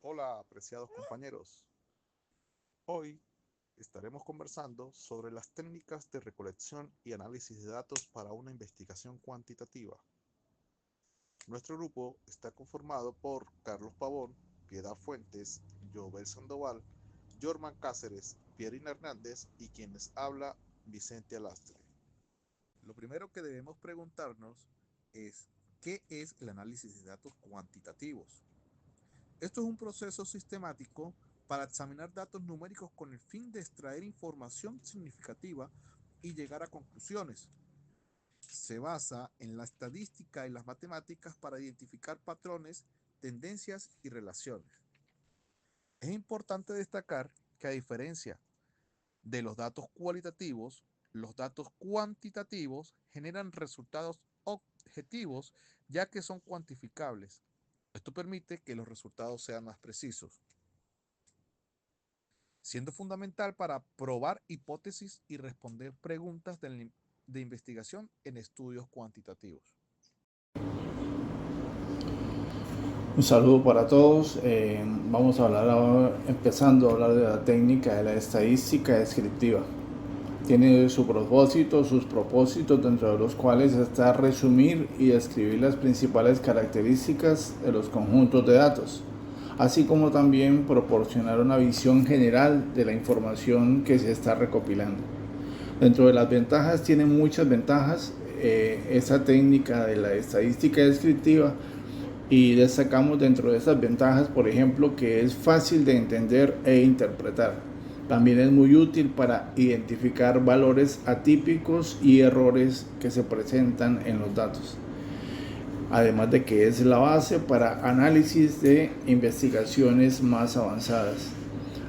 Hola, apreciados compañeros. Hoy estaremos conversando sobre las técnicas de recolección y análisis de datos para una investigación cuantitativa. Nuestro grupo está conformado por Carlos Pavón, Piedad Fuentes, Jovel Sandoval, Jorman Cáceres, Pierina Hernández y quienes habla Vicente Alastre. Lo primero que debemos preguntarnos es ¿qué es el análisis de datos cuantitativos? Esto es un proceso sistemático para examinar datos numéricos con el fin de extraer información significativa y llegar a conclusiones. Se basa en la estadística y las matemáticas para identificar patrones, tendencias y relaciones. Es importante destacar que a diferencia de los datos cualitativos, los datos cuantitativos generan resultados objetivos ya que son cuantificables. Esto permite que los resultados sean más precisos, siendo fundamental para probar hipótesis y responder preguntas de investigación en estudios cuantitativos. Un saludo para todos. Vamos a hablar ahora, empezando a hablar de la técnica de la estadística descriptiva. Tiene su propósito, sus propósitos, dentro de los cuales está resumir y describir las principales características de los conjuntos de datos, así como también proporcionar una visión general de la información que se está recopilando. Dentro de las ventajas, tiene muchas ventajas esta técnica de la estadística descriptiva, y destacamos dentro de estas ventajas, por ejemplo, que es fácil de entender e interpretar. También es muy útil para identificar valores atípicos y errores que se presentan en los datos. Además de que es la base para análisis de investigaciones más avanzadas.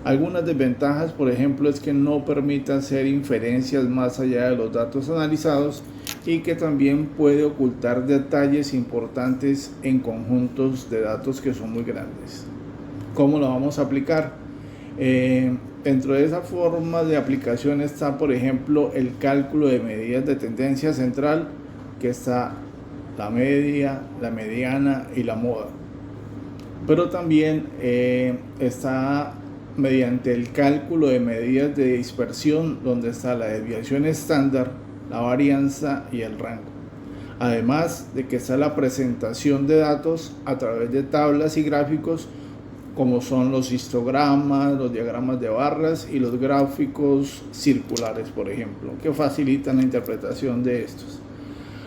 Algunas desventajas, por ejemplo, es que no permite hacer inferencias más allá de los datos analizados y que también puede ocultar detalles importantes en conjuntos de datos que son muy grandes. ¿Cómo lo vamos a aplicar? Dentro de esa forma de aplicación está, por ejemplo, el cálculo de medidas de tendencia central, que está la media, la mediana y la moda. Pero también está mediante el cálculo de medidas de dispersión, donde está la desviación estándar, la varianza y el rango. Además de que está la presentación de datos a través de tablas y gráficos, como son los histogramas, los diagramas de barras y los gráficos circulares, por ejemplo, que facilitan la interpretación de estos.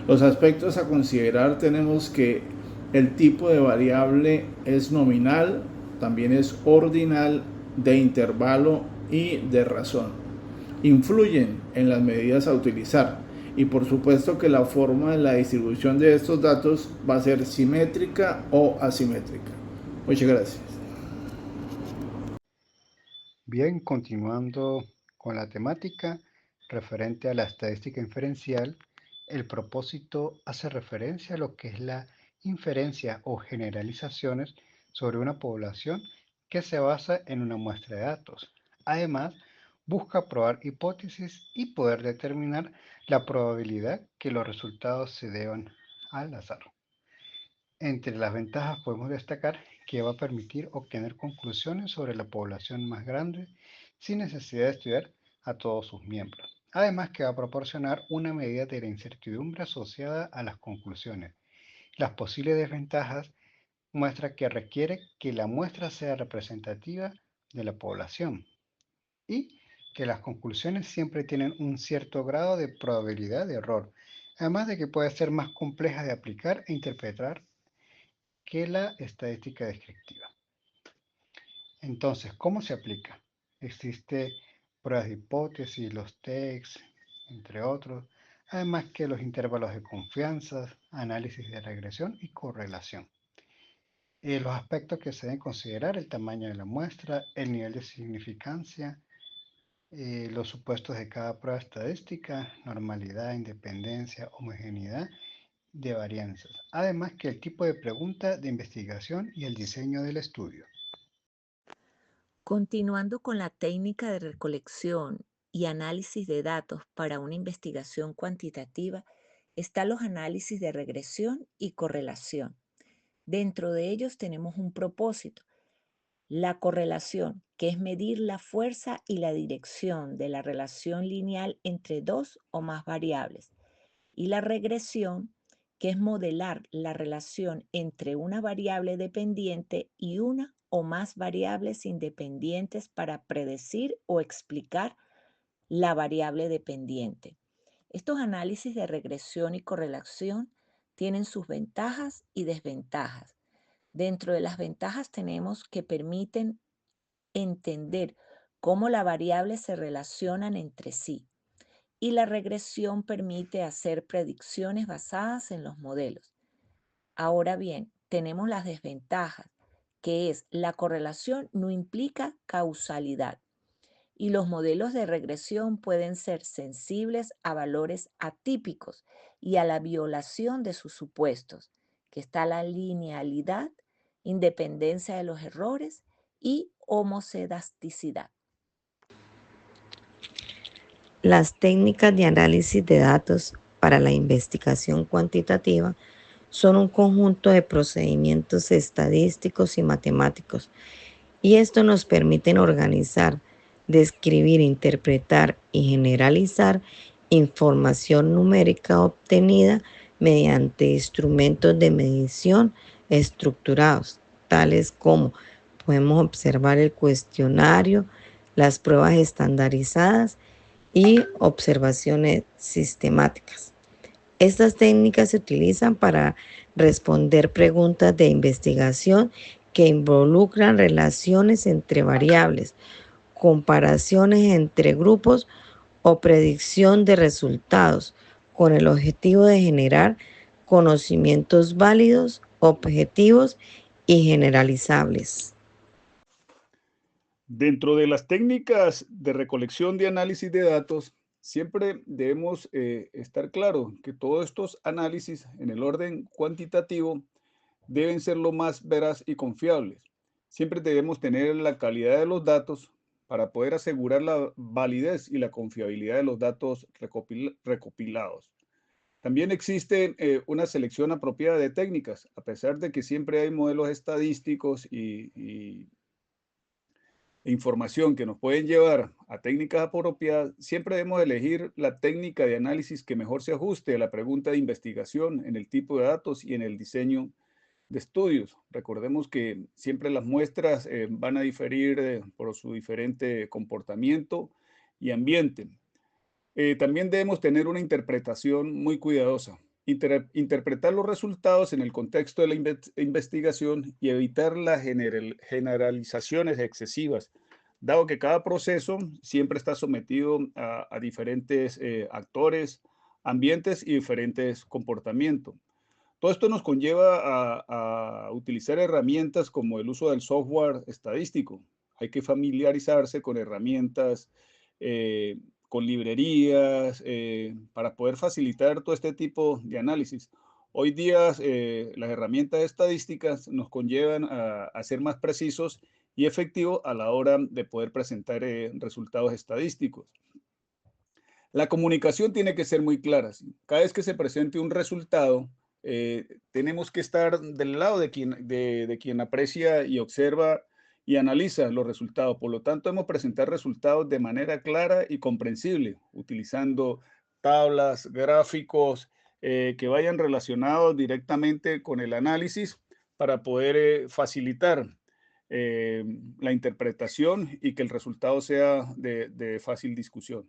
Los aspectos a considerar tenemos que el tipo de variable es nominal, también es ordinal, de intervalo y de razón. Influyen en las medidas a utilizar y por supuesto que la forma de la distribución de estos datos va a ser simétrica o asimétrica. Muchas gracias. Bien, continuando con la temática referente a la estadística inferencial, el propósito hace referencia a lo que es la inferencia o generalizaciones sobre una población que se basa en una muestra de datos. Además, busca probar hipótesis y poder determinar la probabilidad que los resultados se deban al azar. Entre las ventajas podemos destacar que va a permitir obtener conclusiones sobre la población más grande sin necesidad de estudiar a todos sus miembros. Además que va a proporcionar una medida de la incertidumbre asociada a las conclusiones. Las posibles desventajas muestran que requiere que la muestra sea representativa de la población y que las conclusiones siempre tienen un cierto grado de probabilidad de error, además de que puede ser más compleja de aplicar e interpretar que la estadística descriptiva. Entonces, ¿cómo se aplica? Existe pruebas de hipótesis, los TECs, entre otros, además que los intervalos de confianza, análisis de regresión y correlación. Los aspectos que se deben considerar, el tamaño de la muestra, el nivel de significancia, los supuestos de cada prueba estadística, normalidad, independencia, homogeneidad de varianzas, además que el tipo de pregunta de investigación y el diseño del estudio. Continuando con la técnica de recolección y análisis de datos para una investigación cuantitativa, están los análisis de regresión y correlación. Dentro de ellos tenemos un propósito, La correlación, que es medir la fuerza y la dirección de la relación lineal entre dos o más variables. Y la regresión, que es modelar la relación entre una variable dependiente y una o más variables independientes para predecir o explicar la variable dependiente. Estos análisis de regresión y correlación tienen sus ventajas y desventajas. Dentro de las ventajas tenemos que permiten entender cómo las variables se relacionan entre sí, y la regresión permite hacer predicciones basadas en los modelos. Ahora bien, tenemos las desventajas, que es la correlación no implica causalidad y los modelos de regresión pueden ser sensibles a valores atípicos y a la violación de sus supuestos, que está la linealidad, independencia de los errores y homocedasticidad. Las técnicas de análisis de datos para la investigación cuantitativa son un conjunto de procedimientos estadísticos y matemáticos, y esto nos permite organizar, describir, interpretar y generalizar información numérica obtenida mediante instrumentos de medición estructurados, tales como podemos observar el cuestionario, las pruebas estandarizadas y observaciones sistemáticas. Estas técnicas se utilizan para responder preguntas de investigación que involucran relaciones entre variables, comparaciones entre grupos o predicción de resultados, con el objetivo de generar conocimientos válidos, objetivos y generalizables. Dentro de las técnicas de recolección de análisis de datos, siempre debemos estar claro que todos estos análisis en el orden cuantitativo deben ser lo más veraz y confiables. Siempre debemos tener la calidad de los datos para poder asegurar la validez y la confiabilidad de los datos recopilados. También existe una selección apropiada de técnicas, a pesar de que siempre hay modelos estadísticos e información que nos pueden llevar a técnicas apropiadas. Siempre debemos elegir la técnica de análisis que mejor se ajuste a la pregunta de investigación en el tipo de datos y en el diseño de estudios. Recordemos que siempre las muestras van a diferir por su diferente comportamiento y ambiente. También debemos tener una interpretación muy cuidadosa. Interpretar los resultados en el contexto de la investigación y evitar las generalizaciones excesivas, dado que cada proceso siempre está sometido a diferentes actores, ambientes y diferentes comportamientos. Todo esto nos conlleva a utilizar herramientas como el uso del software estadístico. Hay que familiarizarse con herramientas, eh, con librerías, para poder facilitar todo este tipo de análisis. Hoy día las herramientas estadísticas nos conllevan a ser más precisos y efectivos a la hora de poder presentar resultados estadísticos. La comunicación tiene que ser muy clara. ¿Sí? Cada vez que se presente un resultado, tenemos que estar del lado de quien aprecia y observa y analiza los resultados. Por lo tanto, debemos presentar resultados de manera clara y comprensible, utilizando tablas, gráficos que vayan relacionados directamente con el análisis para poder facilitar la interpretación y que el resultado sea de fácil discusión.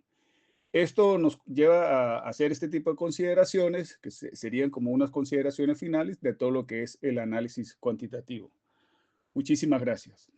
Esto nos lleva a hacer este tipo de consideraciones, que serían como unas consideraciones finales de todo lo que es el análisis cuantitativo. Muchísimas gracias.